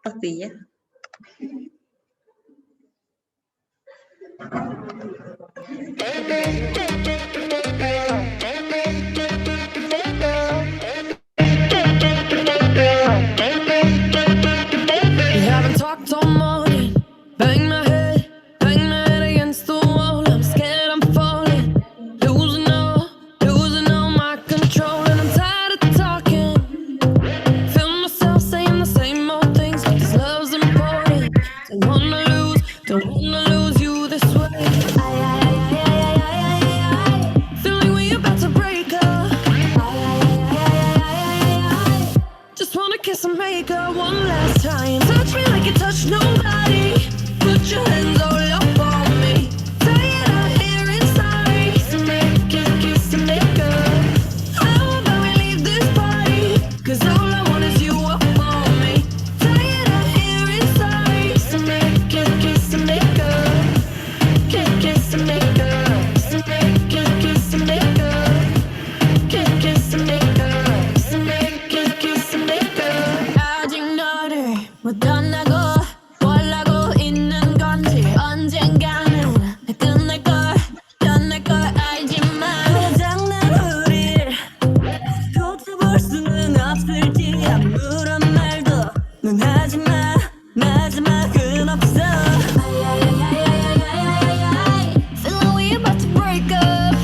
Pastilla. We haven't talked all morning. Bang my head against the wall. I'm scared I'm falling, losing all my control, and I'm tired of talking. Feel myself saying the same old things, but this love's important. Don't wanna lose you this way. Feel like we about to break up. Just wanna kiss and make up one last time. Touch me like you touch nobody. Put your hands all up on me. Tired of hearing sorry. So make it, kiss and make up. How about we leave this party? 'Cause all I want is you up on me. Tired of hearing sorry. So make it, kiss and make up. Kiss and make up. So make it, kiss and make up. Kiss and make up. So make it, kiss and make up. 아직 너를 못 떠나고 원하고 있는 건지 언젠가는 끝날 걸 알지만 고장난 우릴 고쳐볼 수는 없을지 아무런 말도 넌 하지마 마지막은 없어. Feel like we about to break up.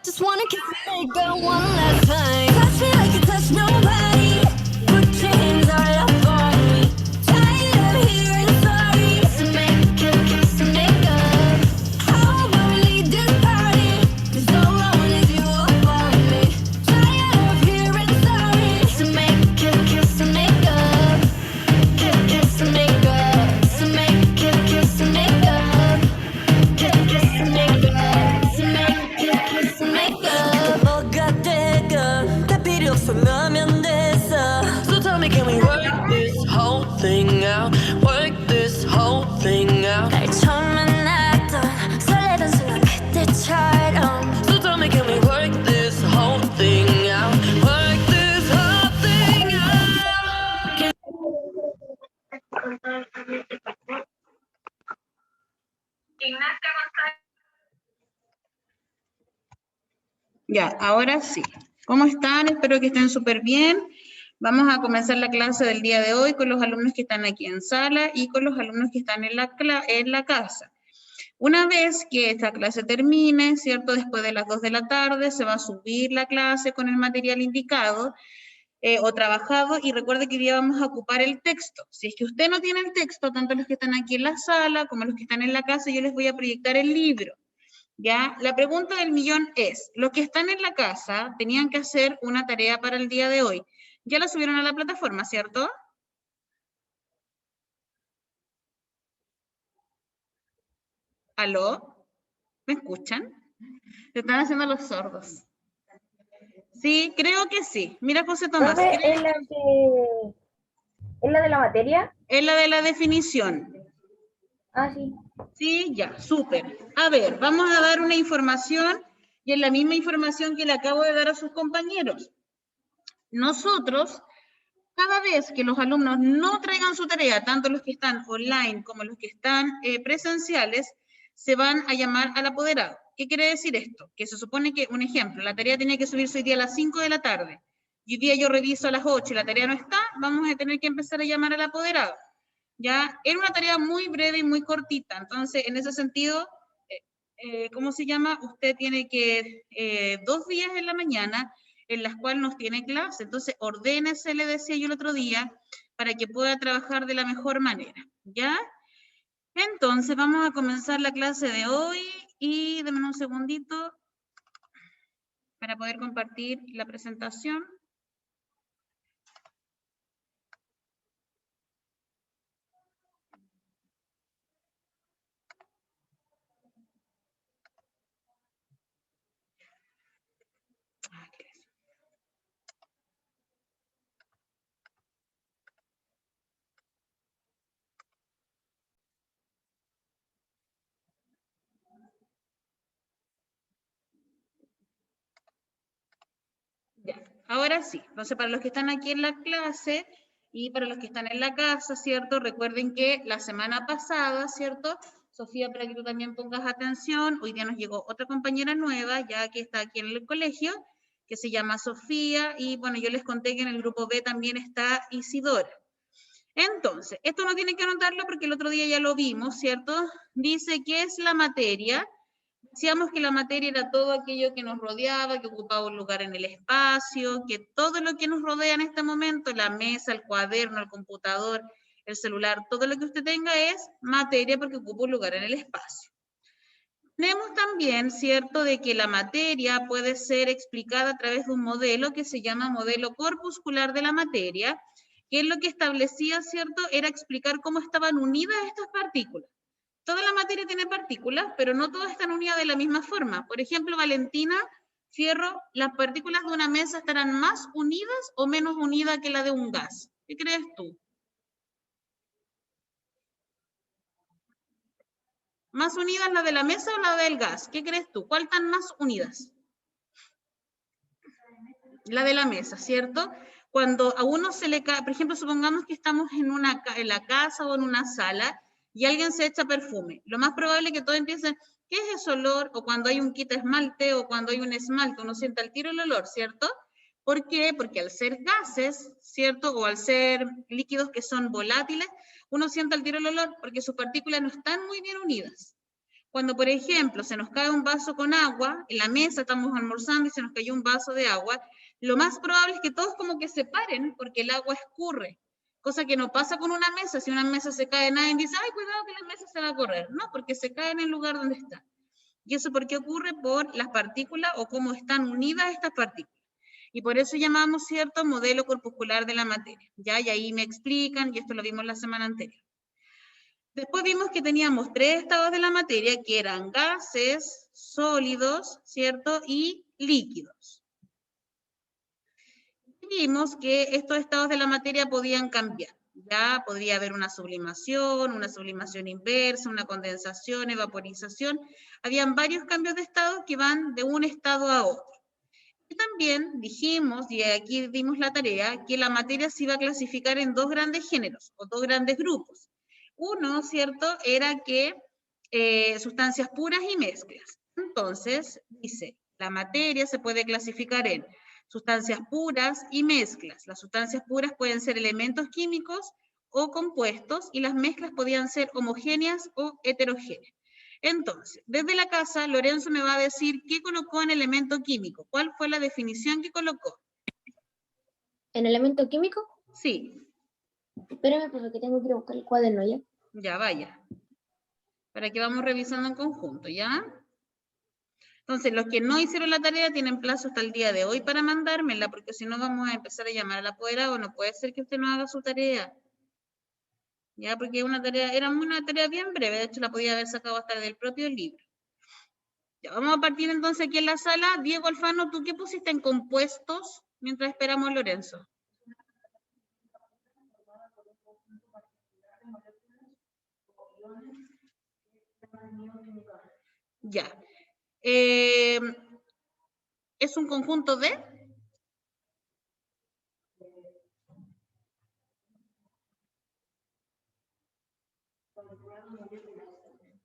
Just wanna kiss and make up one last time. Touch me like you touch nobody. Put your hands all up on me. Tired of hearing sorry. So make it, kiss and make up. How about we leave this party? 'Cause all I want is you up on me. Tired of hearing sorry. So make it, kiss and make up. Kiss and make up. So make it, kiss and make up. Kiss and make up. So make it, kiss and make up. 뭐가 되건 다 필요 없어 너면 됐어. So tell me, can we work this whole thing out? Work this whole thing out. 날 처음 만났던 설레던 순간 그때처럼. So tell me, can we work this whole thing out? Work this whole thing out. Ya, ahora sí. ¿Cómo están? Espero que estén súper bien. Vamos a comenzar la clase del día de hoy con los alumnos que están aquí en sala y con los alumnos que están en la casa. Una vez que esta clase termine, ¿cierto? Después de las 2 de la tarde se va a subir la clase con el material indicado o trabajado, y recuerde que hoy día vamos a ocupar el texto. Si es que usted no tiene el texto, tanto los que están aquí en la sala como los que están en la casa, yo les voy a proyectar el libro. ¿Ya? La pregunta del millón es, los que están en la casa tenían que hacer una tarea para el día de hoy. Ya la subieron a la plataforma, ¿cierto? ¿Aló? ¿Me escuchan? Se están haciendo los sordos. Sí, creo que sí. Mira, José Tomás. Profe, ¿es la de la materia? Es la de la definición. Ah, sí. Sí, ya, súper. A ver, vamos a dar una información y es la misma información que le acabo de dar a sus compañeros. Nosotros, cada vez que los alumnos no traigan su tarea, tanto los que están online como los que están presenciales, se van a llamar al apoderado. ¿Qué quiere decir esto? Que se supone que, un ejemplo, la tarea tenía que subirse hoy día a las 5 de la tarde, y hoy día yo reviso a las 8 y la tarea no está, vamos a tener que empezar a llamar al apoderado. Ya, era una tarea muy breve y muy cortita, entonces, en ese sentido, ¿cómo se llama? Usted tiene que 2 días en la mañana en las cuales nos tiene clase, entonces ordénese, le decía yo el otro día, para que pueda trabajar de la mejor manera, ¿ya? Entonces, vamos a comenzar la clase de hoy y denme un segundito para poder compartir la presentación. Ya, Ahora sí, entonces para los que están aquí en la clase y para los que están en la casa, ¿cierto? Recuerden que la semana pasada, ¿cierto? Sofía, para que tú también pongas atención, hoy día nos llegó otra compañera nueva, ya que está aquí en el colegio, que se llama Sofía, y bueno, yo les conté que en el grupo B también está Isidora. Entonces, esto no tienen que anotarlo porque el otro día ya lo vimos, ¿cierto? Dice que es la materia. Decíamos que la materia era todo aquello que nos rodeaba, que ocupaba un lugar en el espacio, que todo lo que nos rodea en este momento, la mesa, el cuaderno, el computador, el celular, todo lo que usted tenga es materia porque ocupa un lugar en el espacio. Tenemos también, ¿cierto?, de que la materia puede ser explicada a través de un modelo que se llama modelo corpuscular de la materia, que es lo que establecía, ¿cierto?, era explicar cómo estaban unidas estas partículas. Toda la materia tiene partículas, pero no todas están unidas de la misma forma. Por ejemplo, Valentina, Fierro, ¿las partículas de una mesa estarán más unidas o menos unidas que la de un gas? ¿Qué crees tú? ¿Más unidas la de la mesa o la del gas? ¿Qué crees tú? ¿Cuál están más unidas? La de la mesa, ¿cierto? Cuando a uno se le cae, por ejemplo, supongamos que estamos en la casa o en una sala y alguien se echa perfume. Lo más probable es que todos empiecen, ¿qué es ese olor? O cuando hay un quita esmalte o cuando hay un esmalte, uno siente al tiro el olor, ¿cierto? ¿Por qué? Porque al ser gases, ¿cierto? O al ser líquidos que son volátiles, uno siente al tiro el olor porque sus partículas no están muy bien unidas. Cuando, por ejemplo, se nos cae un vaso con agua, en la mesa estamos almorzando y se nos cayó un vaso de agua, lo más probable es que todos como que se paren porque el agua escurre, cosa que no pasa con una mesa. Si una mesa se cae, nadie dice, ay, cuidado que la mesa se va a correr. No, porque se cae en el lugar donde está. ¿Y eso por qué ocurre? Por las partículas o cómo están unidas estas partículas. Y por eso llamamos, ¿cierto?, modelo corpuscular de la materia. ¿Ya? Y ahí me explican, y esto lo vimos la semana anterior. Después vimos que teníamos 3 estados de la materia, que eran gases, sólidos, ¿cierto? Y líquidos. Y vimos que estos estados de la materia podían cambiar. Ya podría haber una sublimación inversa, una condensación, evaporización. Habían varios cambios de estado que van de un estado a otro. Y también dijimos, y aquí dimos la tarea, que la materia se iba a clasificar en 2 grandes géneros, o 2 grandes grupos. Uno, ¿cierto?, era que sustancias puras y mezclas. Entonces, dice, la materia se puede clasificar en sustancias puras y mezclas. Las sustancias puras pueden ser elementos químicos o compuestos, y las mezclas podían ser homogéneas o heterogéneas. Entonces, desde la casa, Lorenzo me va a decir qué colocó en elemento químico. ¿Cuál fue la definición que colocó? ¿En elemento químico? Sí. Espérame, porque tengo que ir a buscar el cuaderno, ¿ya? Ya, vaya. Para que vamos revisando en conjunto, ¿ya? Entonces, los que no hicieron la tarea tienen plazo hasta el día de hoy para mandármela, porque si no vamos a empezar a llamar al apoderado. No puede ser que usted no haga su tarea. Ya, porque era una tarea bien breve, de hecho la podía haber sacado hasta del propio libro. Ya, vamos a partir entonces aquí en la sala. Diego Alfano, ¿tú qué pusiste en compuestos mientras esperamos a Lorenzo? Ya. ¿Es un conjunto de?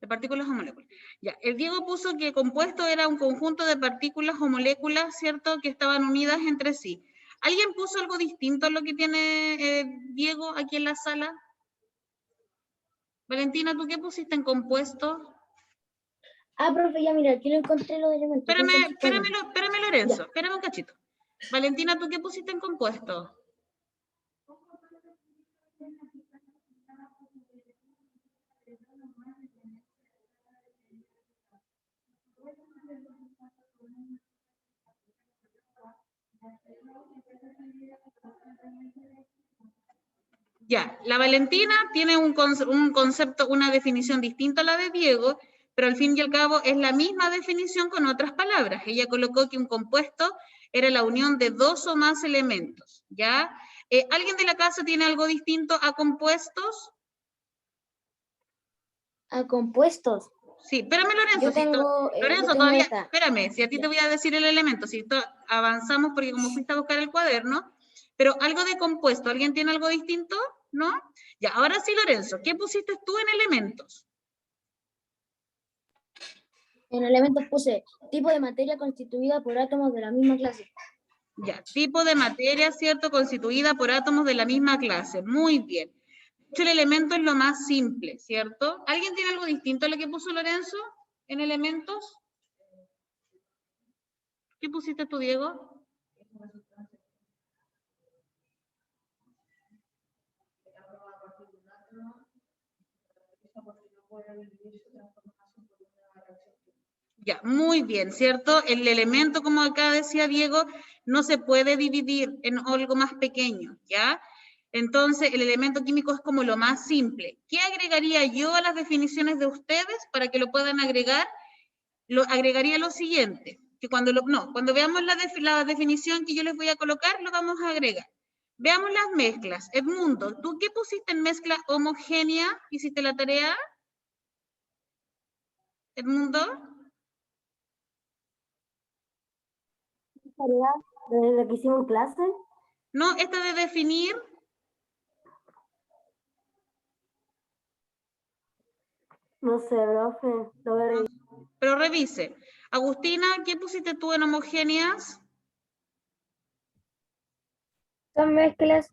De partículas o moléculas. Ya, el Diego puso que compuesto era un conjunto de partículas o moléculas, ¿cierto?, que estaban unidas entre sí. ¿Alguien puso algo distinto a lo que tiene Diego aquí en la sala? Valentina, ¿tú qué pusiste en compuesto? Ah, profe, ya mira, aquí lo encontré los elementos. Espérame, Lorenzo, Ya. espérame un cachito. Valentina, ¿tú qué pusiste en compuesto? Ya, la Valentina tiene un concepto, una definición distinta a la de Diego, pero al fin y al cabo es la misma definición con otras palabras. Ella colocó que un compuesto era la unión de 2 o más elementos, ¿ya? ¿Alguien de la casa tiene algo distinto a compuestos? A compuestos. Sí, espérame, Lorenzo. Yo tengo, Lorenzo, yo tengo todavía, esta. espérame, si a ti te voy a decir el elemento, si avanzamos porque como fuiste a buscar el cuaderno, pero algo de compuesto, ¿alguien tiene algo distinto? ¿No? Ya, ahora sí, Lorenzo, ¿qué pusiste tú en elementos? En elementos puse tipo de materia constituida por átomos de la misma clase. Ya, tipo de materia, ¿cierto? Constituida por átomos de la misma clase. Muy bien. De hecho, el elemento es lo más simple, ¿cierto? ¿Alguien tiene algo distinto a lo que puso Lorenzo en elementos? ¿Qué pusiste tú, Diego? Ya, muy bien, ¿cierto? El elemento, como acá decía Diego, no se puede dividir en algo más pequeño, ¿ya? Entonces, el elemento químico es como lo más simple. ¿Qué agregaría yo a las definiciones de ustedes para que lo puedan agregar? Agregaría lo siguiente, que cuando veamos la definición que yo les voy a colocar, lo vamos a agregar. Veamos las mezclas. Edmundo, ¿tú qué pusiste en mezcla homogénea? ¿Hiciste la tarea? Edmundo. ¿Tarea de lo que hicimos en clase? No, esta de definir. No sé, profe. Lo voy a revisar. Pero revise. Agustina, ¿qué pusiste tú en homogéneas? Son mezclas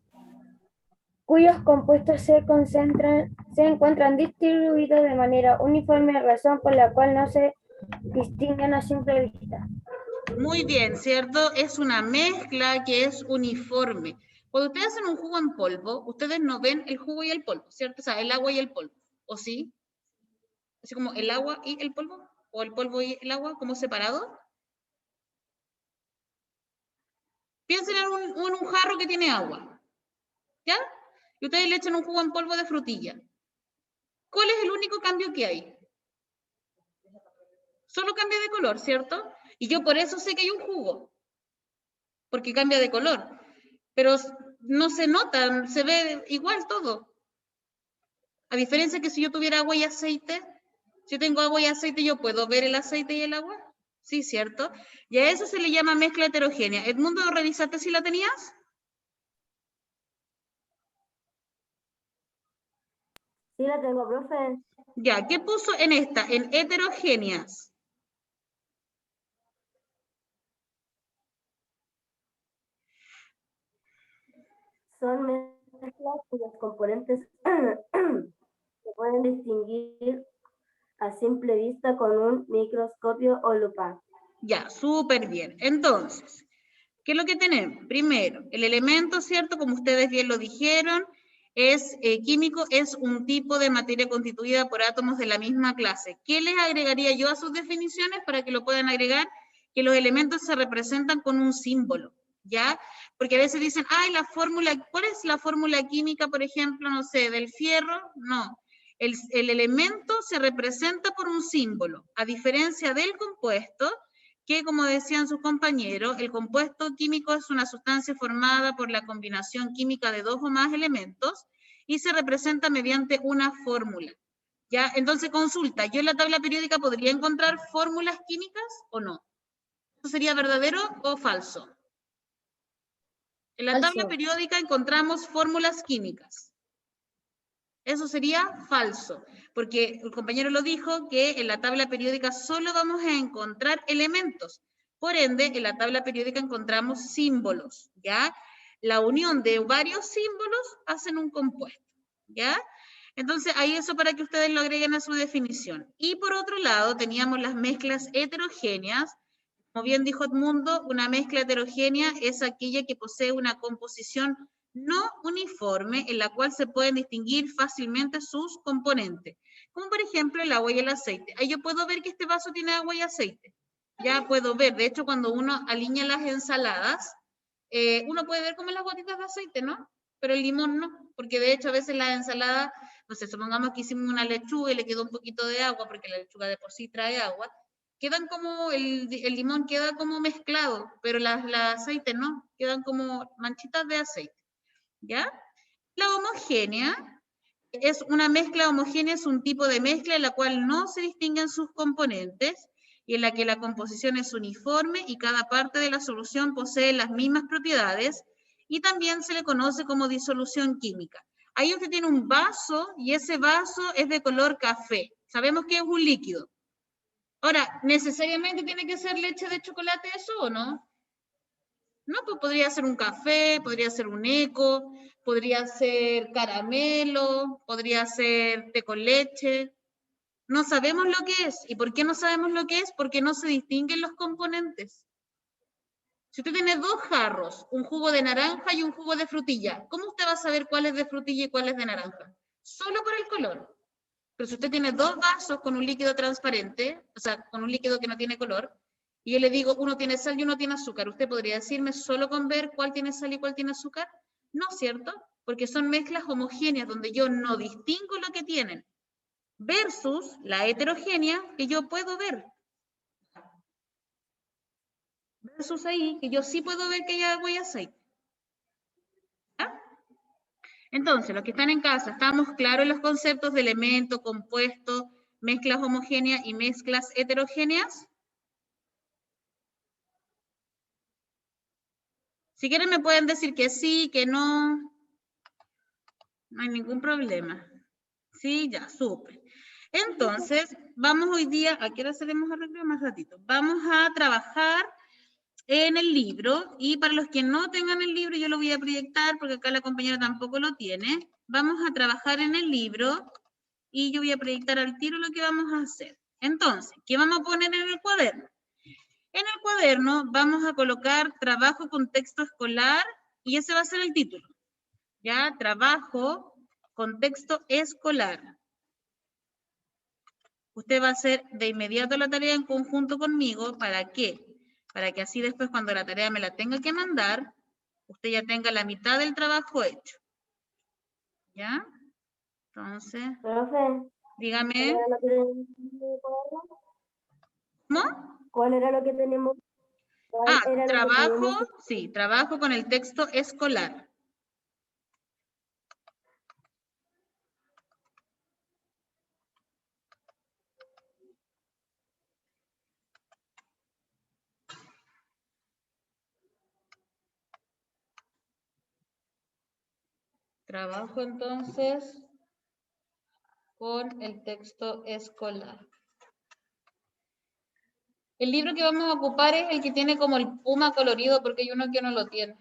cuyos compuestos se encuentran distribuidos de manera uniforme, razón por la cual no se distinguen a simple vista. Muy bien, ¿cierto? Es una mezcla que es uniforme. Cuando ustedes hacen un jugo en polvo, ustedes no ven el jugo y el polvo, ¿cierto? O sea, el agua y el polvo, ¿o sí? Así como el agua y el polvo, o el polvo y el agua, como separado. Piensen en un jarro que tiene agua, ¿ya? Y ustedes le echan un jugo en polvo de frutilla. ¿Cuál es el único cambio que hay? Solo cambia de color, ¿cierto? Y yo por eso sé que hay un jugo, porque cambia de color. Pero no se nota, se ve igual todo. A diferencia que si yo tuviera agua y aceite, si yo tengo agua y aceite, ¿yo puedo ver el aceite y el agua? Sí, ¿cierto? Y a eso se le llama mezcla heterogénea. Edmundo, ¿revisaste si la tenías? Sí, la tengo, profe. Ya, ¿qué puso en esta? En heterogéneas. Son mezclas cuyos componentes se pueden distinguir a simple vista con un microscopio o lupa. Ya, súper bien. Entonces, ¿qué es lo que tenemos? Primero, el elemento, ¿cierto? Como ustedes bien lo dijeron, es químico, es un tipo de materia constituida por átomos de la misma clase. ¿Qué les agregaría yo a sus definiciones para que lo puedan agregar? Que los elementos se representan con un símbolo, ¿ya? Porque a veces dicen, ay, la fórmula, ¿cuál es la fórmula química, por ejemplo, no sé, del fierro? No. El elemento se representa por un símbolo, a diferencia del compuesto, que, como decían sus compañeros, el compuesto químico es una sustancia formada por la combinación química de dos o más elementos y se representa mediante una fórmula. ¿Ya? Entonces, consulta, ¿yo en la tabla periódica podría encontrar fórmulas químicas o no? ¿Eso sería verdadero o falso? En la tabla periódica encontramos fórmulas químicas. Eso sería falso, porque el compañero lo dijo que en la tabla periódica solo vamos a encontrar elementos. Por ende, en la tabla periódica encontramos símbolos, ¿ya? La unión de varios símbolos hacen un compuesto, ¿ya? Entonces, ahí eso para que ustedes lo agreguen a su definición. Y por otro lado, teníamos las mezclas heterogéneas. Como bien dijo Edmundo, una mezcla heterogénea es aquella que posee una composición no uniforme en la cual se pueden distinguir fácilmente sus componentes, como por ejemplo el agua y el aceite. Ahí yo puedo ver que este vaso tiene agua y aceite. Ya puedo ver, de hecho cuando uno alinea las ensaladas, uno puede ver como las gotitas de aceite, ¿no? Pero el limón no, porque de hecho a veces la ensalada, no sé, supongamos que hicimos una lechuga y le quedó un poquito de agua, porque la lechuga de por sí trae agua, quedan como, el limón queda como mezclado, pero la aceite no, quedan como manchitas de aceite, ¿ya? La homogénea es una mezcla homogénea, es un tipo de mezcla en la cual no se distinguen sus componentes y en la que la composición es uniforme y cada parte de la solución posee las mismas propiedades y también se le conoce como disolución química. Ahí usted tiene un vaso y ese vaso es de color café. Sabemos que es un líquido. Ahora, ¿necesariamente tiene que ser leche de chocolate eso o no? No, pues podría ser un café, podría ser un eco, podría ser caramelo, podría ser té con leche. No sabemos lo que es. ¿Y por qué no sabemos lo que es? Porque no se distinguen los componentes. Si usted tiene dos jarros, un jugo de naranja y un jugo de frutilla, ¿cómo usted va a saber cuál es de frutilla y cuál es de naranja? Solo por el color. Pero si usted tiene dos vasos con un líquido transparente, o sea, con un líquido que no tiene color, y yo le digo, uno tiene sal y uno tiene azúcar, ¿usted podría decirme solo con ver cuál tiene sal y cuál tiene azúcar? No, ¿cierto? Porque son mezclas homogéneas donde yo no distingo lo que tienen, versus la heterogénea que yo puedo ver. Versus ahí, que yo sí puedo ver que hay agua y aceite. ¿Ah? Entonces, los que están en casa, ¿estamos claros en los conceptos de elemento, compuesto, mezclas homogéneas y mezclas heterogéneas? Si quieren me pueden decir que sí, que no. No hay ningún problema. Sí, ya, súper. Entonces, vamos hoy día, ¿a qué hora seremos a recreo? Más ratito. Vamos a trabajar en el libro, y para los que no tengan el libro, yo lo voy a proyectar, porque acá la compañera tampoco lo tiene. Vamos a trabajar en el libro, y yo voy a proyectar al tiro lo que vamos a hacer. Entonces, ¿qué vamos a poner en el cuaderno? En el cuaderno vamos a colocar trabajo con texto escolar, y ese va a ser el título. ¿Ya? Trabajo con texto escolar. Usted va a hacer de inmediato la tarea en conjunto conmigo. ¿Para qué? Para que así después cuando la tarea me la tenga que mandar, usted ya tenga la mitad del trabajo hecho. ¿Ya? Entonces, Profe, dígame. ¿Cómo? ¿cuál era lo que tenemos? ¿Cuál Ah, era lo que trabajo, teníamos que... sí, trabajo con el texto escolar. Trabajo entonces con el texto escolar. El libro que vamos a ocupar es el que tiene como el puma colorido, porque hay uno que no lo tiene.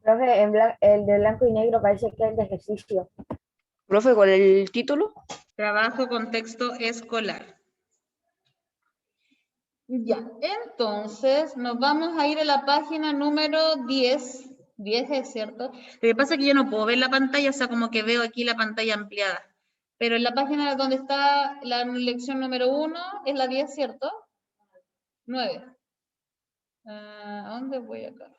Profe, el de blanco y negro parece que es de ejercicio. Profe, ¿cuál es el título? Trabajo con texto escolar. Ya, entonces nos vamos a ir a la página número 10. 10 es cierto. Lo que pasa es que yo no puedo ver la pantalla, o sea, como que veo aquí la pantalla ampliada. Pero en la página donde está la lección número 1 es la 10, ¿cierto? 9. ¿A dónde voy acá?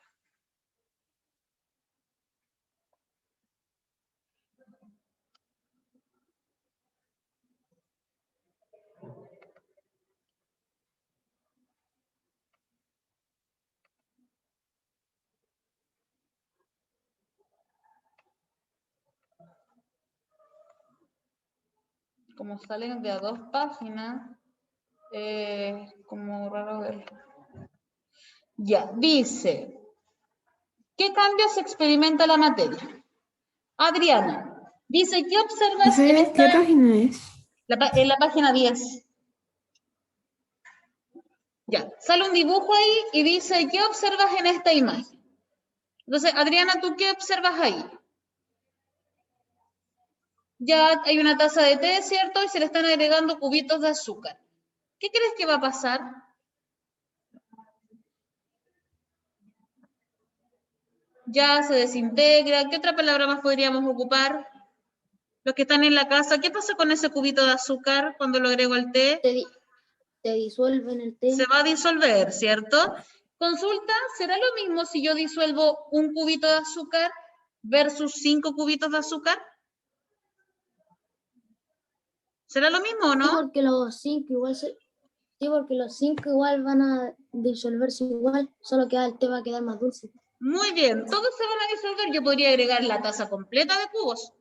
Como salen de a 2 páginas, como raro verlo. Ya, dice, ¿qué cambios experimenta la materia? Adriana, dice, ¿qué observas en esta... ¿Qué página es? En la página 10. Ya, sale un dibujo ahí y dice, ¿qué observas en esta imagen? Entonces, Adriana, ¿tú qué observas ahí? Ya hay una taza de té, ¿cierto? Y se le están agregando cubitos de azúcar. ¿Qué crees que va a pasar? Ya se desintegra. ¿Qué otra palabra más podríamos ocupar? Los que están en la casa, ¿qué pasa con ese cubito de azúcar cuando lo agrego al té? Se disuelve en el té. Se va a disolver, ¿cierto? Consulta, ¿será lo mismo si yo disuelvo un cubito de azúcar versus 5 cubitos de azúcar? ¿Será lo mismo o no? Porque los 5 igual se... Sí, porque los 5 igual van a disolverse igual, solo que el té va a quedar más dulce. Muy bien, todos se van a disolver. Yo podría agregar la taza completa de cubos.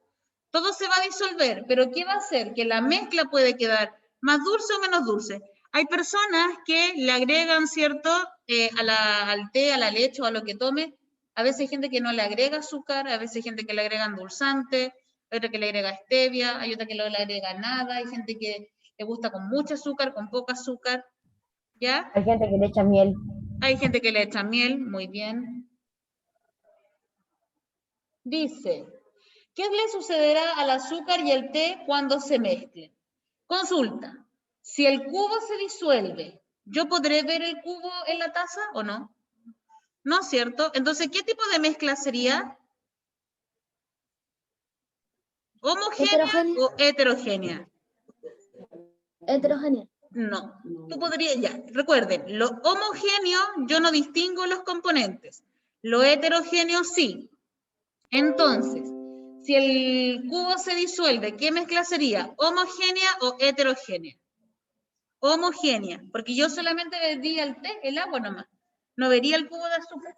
Todo se va a disolver, pero ¿qué va a hacer? Que la mezcla puede quedar más dulce o menos dulce. Hay personas que le agregan, ¿cierto? Al té, a la leche o a lo que tome. A veces hay gente que no le agrega azúcar, a veces hay gente que le agrega endulzante, hay otra que le agrega stevia, hay otra que no le agrega nada, hay gente que le gusta con mucho azúcar, con poco azúcar, ¿ya? Hay gente que le echa miel. Hay gente que le echa miel, muy bien. Dice, ¿qué le sucederá al azúcar y el té cuando se mezclen? Consulta, si el cubo se disuelve, ¿yo podré ver el cubo en la taza o no? ¿No es cierto? Entonces, ¿qué tipo de mezcla sería? ¿Homogénea Heterogénea. o heterogénea? Heterogénea. No. Tú podrías, ya, recuerden, lo homogéneo yo no distingo los componentes. Lo heterogéneo sí. Entonces, si el cubo se disuelve, ¿qué mezcla sería? ¿Homogénea o heterogénea? Homogénea, porque yo solamente vería el té, el agua nomás. No vería el cubo de azúcar.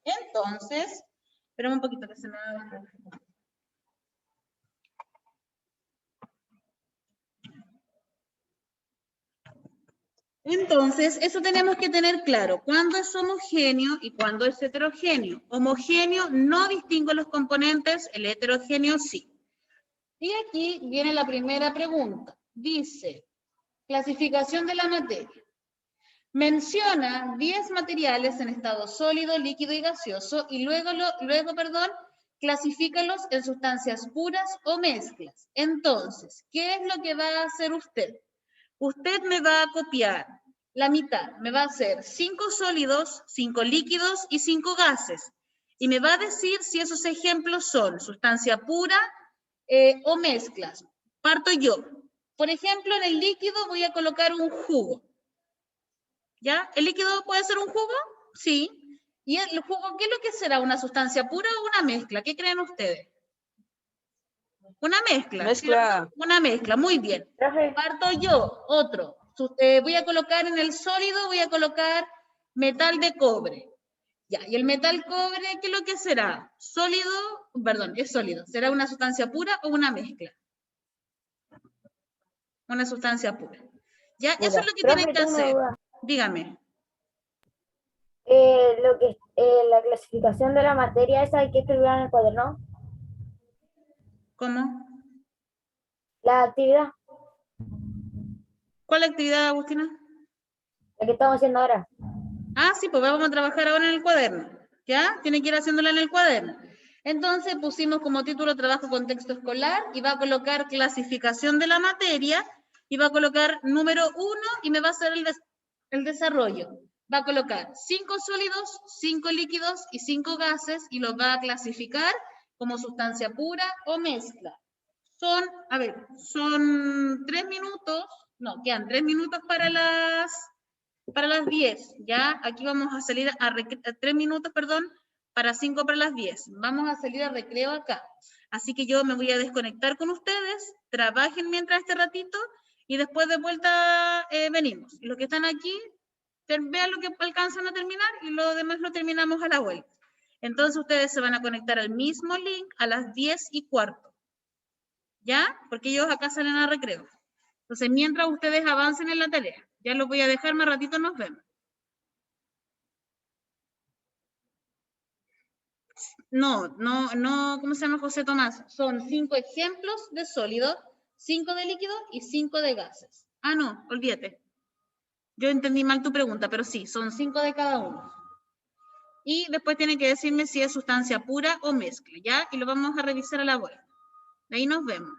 Entonces, espérame un poquito que se me va. Entonces, eso tenemos que tener claro, cuándo es homogéneo y cuándo es heterogéneo. Homogéneo no distingo los componentes, el heterogéneo sí. Y aquí viene la primera pregunta. Dice, clasificación de la materia. Menciona 10 materiales en estado sólido, líquido y gaseoso y luego clasifícalos en sustancias puras o mezclas. Entonces, ¿qué es lo que va a hacer usted? Usted me va a copiar la mitad, me va a hacer 5 sólidos, 5 líquidos y 5 gases. Y me va a decir si esos ejemplos son sustancia pura o mezclas. Parto yo. Por ejemplo, en el líquido voy a colocar un jugo. ¿Ya? ¿El líquido puede ser un jugo? Sí. ¿Y el jugo qué es lo que será? ¿Una sustancia pura o una mezcla? ¿Qué creen ustedes? Una mezcla. Mezcla. ¿Cierto? Una mezcla, muy bien. Profe, Parto yo, otro. Voy a colocar en el sólido, voy a colocar metal de cobre. Ya, y el metal cobre, ¿qué es lo que será? Sólido, perdón, es sólido. ¿Será una sustancia pura o una mezcla? Una sustancia pura. Ya, pura. eso es lo que Profe, tienen que tengo una hacer. duda. Dígame. La clasificación de la materia esa hay que escribirla en el cuaderno. ¿Cómo? La actividad, ¿Cuál actividad, Agustina? la que estamos haciendo ahora. Ah, sí, pues vamos a trabajar ahora en el cuaderno. ¿Ya? Tiene que ir haciéndola en el cuaderno. Entonces pusimos como título trabajo con texto escolar y va a colocar clasificación de la materia y va a colocar número 1 y me va a hacer el desarrollo. Va a colocar 5 sólidos, 5 líquidos y 5 gases y los va a clasificar como sustancia pura o mezcla. Son, a ver, son 3 minutos, no, quedan 3 minutos para las 10, ¿ya? Aquí vamos a salir a 3 minutos, perdón, para 5 para las 10. Vamos a salir a recreo acá. Así que yo me voy a desconectar con ustedes, trabajen mientras este ratito y después de vuelta venimos. Y los que están aquí, vean lo que alcanzan a terminar y lo demás lo terminamos a la vuelta. Entonces ustedes se van a conectar al mismo link a las 10:15. ¿Ya? Porque ellos acá salen a recreo. Entonces, mientras ustedes avancen en la tarea, ya los voy a dejar, más ratito nos vemos. No, ¿cómo se llama José Tomás? Son 5 ejemplos de sólido, 5 de líquido y 5 de gases. Ah, no, olvídate. Yo entendí mal tu pregunta, pero sí, son 5 de cada uno. Y después tienen que decirme si es sustancia pura o mezcla, ¿ya? Y lo vamos a revisar a la vuelta. De ahí nos vemos.